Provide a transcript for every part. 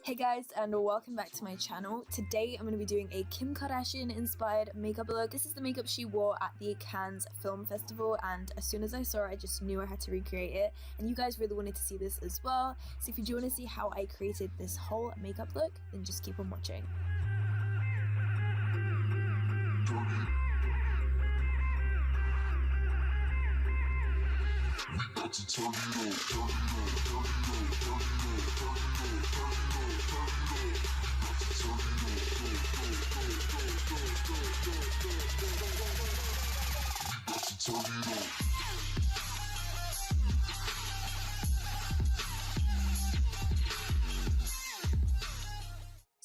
Hey guys, and welcome back to my channel. Today I'm going to be doing a Kim Kardashian inspired makeup look. This is the makeup she wore at the Cannes Film Festival, and as soon as I saw it I just knew I had to recreate it, and you guys really wanted to see this as well. So if you do want to see how I created this whole makeup look, then just keep on watching.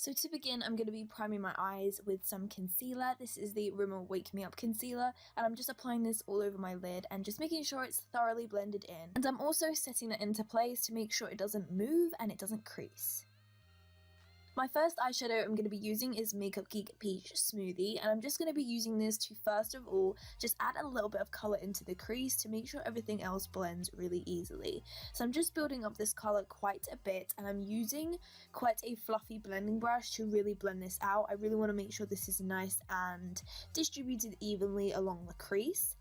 So to begin, I'm going to be priming my eyes with some concealer. This is the Rimmel Wake Me Up concealer, and I'm just applying this all over my lid and just making sure it's thoroughly blended in. And I'm also setting it into place to make sure it doesn't move and it doesn't crease. My first eyeshadow I'm going to be using is Makeup Geek Peach Smoothie, and I'm just going to be using this to first of all just add a little bit of colour into the crease to make sure everything else blends really easily. So I'm just building up this colour quite a bit, and I'm using quite a fluffy blending brush to really blend this out. I really want to make sure this is nice and distributed evenly along the crease.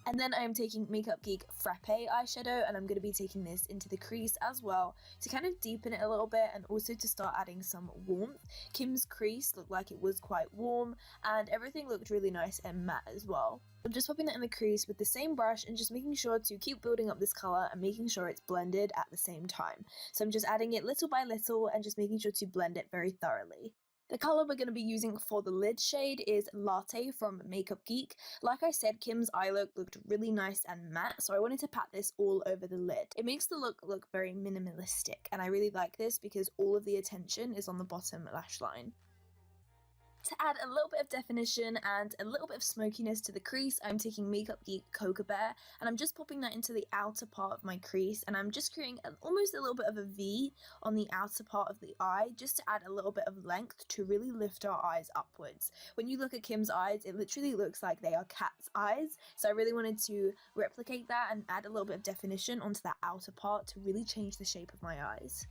And then I am taking Makeup Geek Frappe eyeshadow, and I'm going to be taking this into the crease as well to kind of deepen it a little bit and also to start adding some warmth. Kim's crease looked like it was quite warm and everything looked really nice and matte as well. I'm just popping that in the crease with the same brush and just making sure to keep building up this colour and making sure it's blended at the same time. So I'm just adding it little by little and just making sure to blend it very thoroughly. The colour we're going to be using for the lid shade is Latte from Makeup Geek. Like I said, Kim's eye look looked really nice and matte, so I wanted to pat this all over the lid. It makes the look very minimalistic, and I really like this because all of the attention is on the bottom lash line. To add a little bit of definition and a little bit of smokiness to the crease, I'm taking Makeup Geek Cocoa Bear, and I'm just popping that into the outer part of my crease, and I'm just creating almost a little bit of a V on the outer part of the eye just to add a little bit of length to really lift our eyes upwards. When you look at Kim's eyes, it literally looks like they are cat's eyes, so I really wanted to replicate that and add a little bit of definition onto that outer part to really change the shape of my eyes.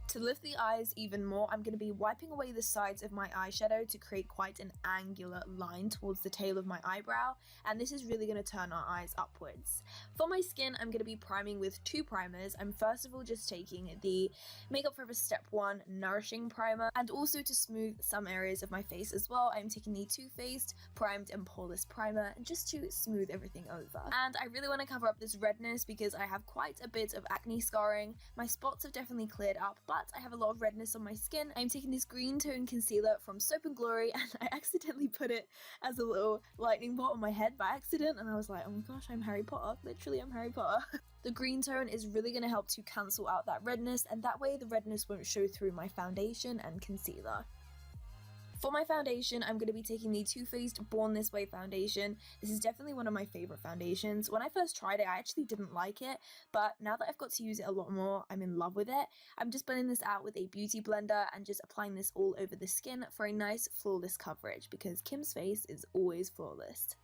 To lift the eyes even more, I'm going to be wiping away the sides of my eyeshadow to create quite an angular line towards the tail of my eyebrow, and this is really going to turn our eyes upwards. For my skin, I'm going to be priming with two primers. I'm first of all just taking the Makeup Forever Step 1 Nourishing Primer, and also to smooth some areas of my face as well, I'm taking the Too Faced Primed and Poreless Primer just to smooth everything over. And I really want to cover up this redness because I have quite a bit of acne scarring. My spots have definitely cleared up, but I have a lot of redness on my skin. I'm taking this green tone concealer from Soap & Glory, and I accidentally put it as a little lightning bolt on my head by accident, and I was like, oh my gosh, I'm Harry Potter. Literally, I'm Harry Potter. The green tone is really going to help to cancel out that redness, and that way the redness won't show through my foundation and concealer. For my foundation, I'm going to be taking the Too Faced Born This Way foundation. This is definitely one of my favourite foundations. When I first tried it, I actually didn't like it, but now that I've got to use it a lot more, I'm in love with it. I'm just blending this out with a beauty blender and just applying this all over the skin for a nice flawless coverage, because Kim's face is always flawless.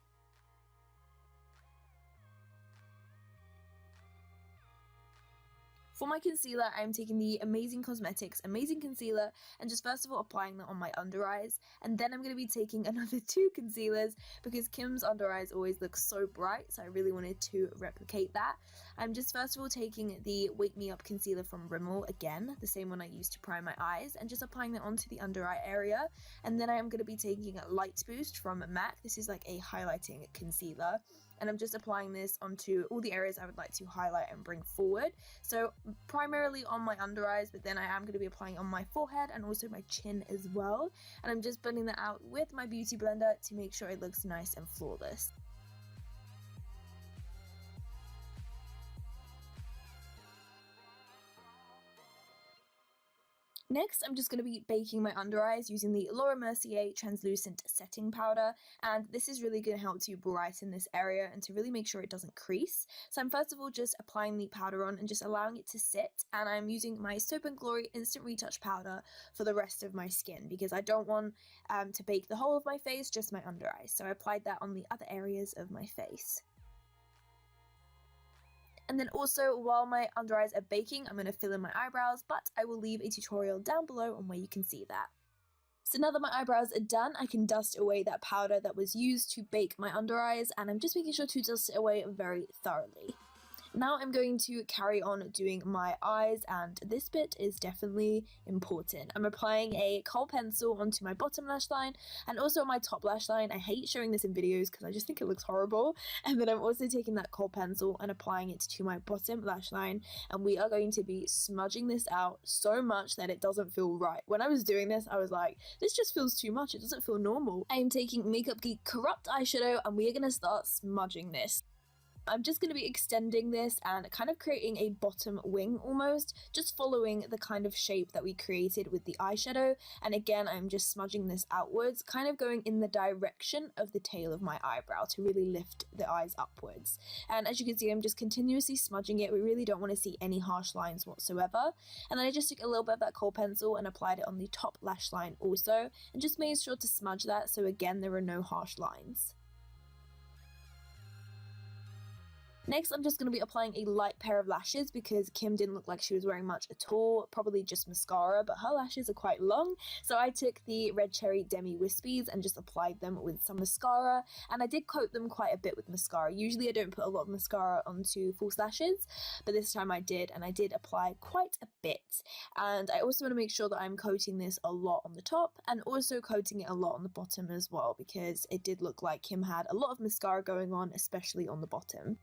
For my concealer, I'm taking the Amazing Cosmetics Amazing Concealer and just first of all applying that on my under eyes, and then I'm going to be taking another two concealers because Kim's under eyes always look so bright, so I really wanted to replicate that. I'm just first of all taking the Wake Me Up concealer from Rimmel, again, the same one I used to prime my eyes, and just applying that onto the under eye area, and then I am going to be taking Light Boost from MAC. This is like a highlighting concealer, and I'm just applying this onto all the areas I would like to highlight and bring forward. So primarily on my under eyes, but then I am going to be applying on my forehead and also my chin as well. And I'm just blending that out with my beauty blender to make sure it looks nice and flawless. Next, I'm just going to be baking my under eyes using the Laura Mercier Translucent Setting Powder, and this is really going to help to brighten this area and to really make sure it doesn't crease. So I'm first of all just applying the powder on and just allowing it to sit, and I'm using my Soap & Glory Instant Retouch Powder for the rest of my skin because I don't want to bake the whole of my face, just my under eyes. So I applied that on the other areas of my face. And then also, while my under eyes are baking, I'm going to fill in my eyebrows, but I will leave a tutorial down below on where you can see that. So now that my eyebrows are done, I can dust away that powder that was used to bake my under eyes, and I'm just making sure to dust it away very thoroughly. Now I'm going to carry on doing my eyes, and this bit is definitely important. I'm applying a kohl pencil onto my bottom lash line and also my top lash line. I hate showing this in videos because I just think it looks horrible. And then I'm also taking that kohl pencil and applying it to my bottom lash line, and we are going to be smudging this out so much that it doesn't feel right. When I was doing this, I was like, this just feels too much. It doesn't feel normal. I am taking Makeup Geek Corrupt eyeshadow, and we are going to start smudging this. I'm just going to be extending this and kind of creating a bottom wing almost, just following the kind of shape that we created with the eyeshadow. And again, I'm just smudging this outwards, kind of going in the direction of the tail of my eyebrow to really lift the eyes upwards. And as you can see, I'm just continuously smudging it. We really don't want to see any harsh lines whatsoever. And then I just took a little bit of that kohl pencil and applied it on the top lash line also, and just made sure to smudge that so again there are no harsh lines. Next, I'm just going to be applying a light pair of lashes because Kim didn't look like she was wearing much at all, probably just mascara, but her lashes are quite long. So I took the Red Cherry Demi Wispies and just applied them with some mascara, and I did coat them quite a bit with mascara. Usually I don't put a lot of mascara onto false lashes, but this time I did, and I did apply quite a bit. And I also want to make sure that I'm coating this a lot on the top and also coating it a lot on the bottom as well, because it did look like Kim had a lot of mascara going on, especially on the bottom.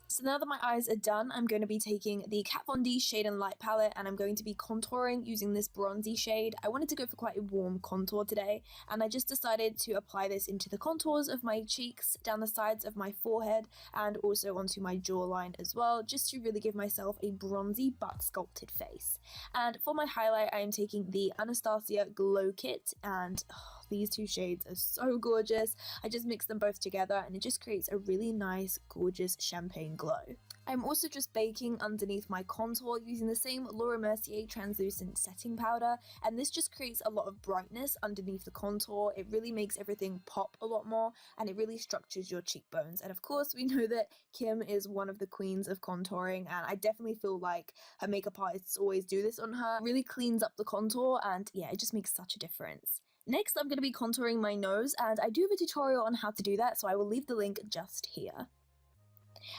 So now that my eyes are done, I'm going to be taking the Kat Von D Shade and Light palette, and I'm going to be contouring using this bronzy shade. I wanted to go for quite a warm contour today, and I just decided to apply this into the contours of my cheeks, down the sides of my forehead, and also onto my jawline as well, just to really give myself a bronzy but sculpted face. And for my highlight, I am taking the Anastasia Glow Kit, and these two shades are so gorgeous. I just mix them both together and it just creates a really nice, gorgeous champagne glow. I'm also just baking underneath my contour using the same Laura Mercier translucent setting powder, and this just creates a lot of brightness underneath the contour. It really makes everything pop a lot more, and it really structures your cheekbones. And of course, we know that Kim is one of the queens of contouring, and I definitely feel like her makeup artists always do this on her. It really cleans up the contour, and yeah, it just makes such a difference. Next, I'm going to be contouring my nose, and I do have a tutorial on how to do that, so I will leave the link just here.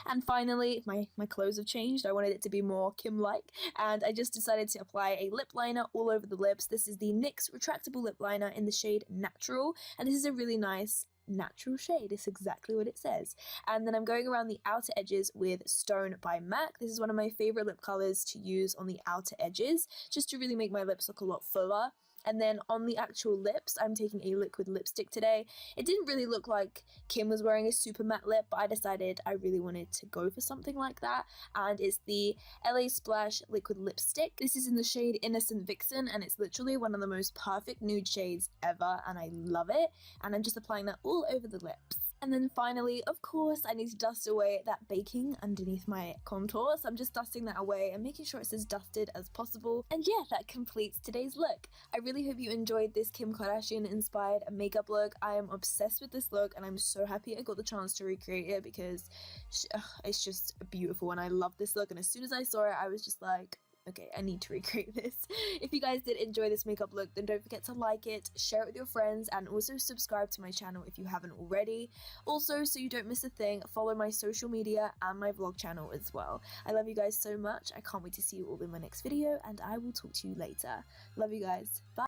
And finally, my clothes have changed. I wanted it to be more Kim-like, and I just decided to apply a lip liner all over the lips. This is the NYX retractable lip liner in the shade Natural, and this is a really nice natural shade. It's exactly what it says. And then I'm going around the outer edges with Stone by MAC. This is one of my favorite lip colors to use on the outer edges, just to really make my lips look a lot fuller. And then on the actual lips, I'm taking a liquid lipstick today. It didn't really look like Kim was wearing a super matte lip, but I decided I really wanted to go for something like that. And it's the LA Splash liquid lipstick. This is in the shade Innocent Vixen, and it's literally one of the most perfect nude shades ever, and I love it. And I'm just applying that all over the lips. And then finally, of course, I need to dust away that baking underneath my contour. So I'm just dusting that away and making sure it's as dusted as possible. And yeah, that completes today's look. I really hope you enjoyed this Kim Kardashian inspired makeup look. I am obsessed with this look, and I'm so happy I got the chance to recreate it because it's just beautiful, and I love this look. And as soon as I saw it, I was just like, okay, I need to recreate this. If you guys did enjoy this makeup look, then don't forget to like it, share it with your friends, and also subscribe to my channel if you haven't already. Also, so you don't miss a thing, follow my social media and my vlog channel as well. I love you guys so much. I can't wait to see you all in my next video, and I will talk to you later. Love you guys. Bye.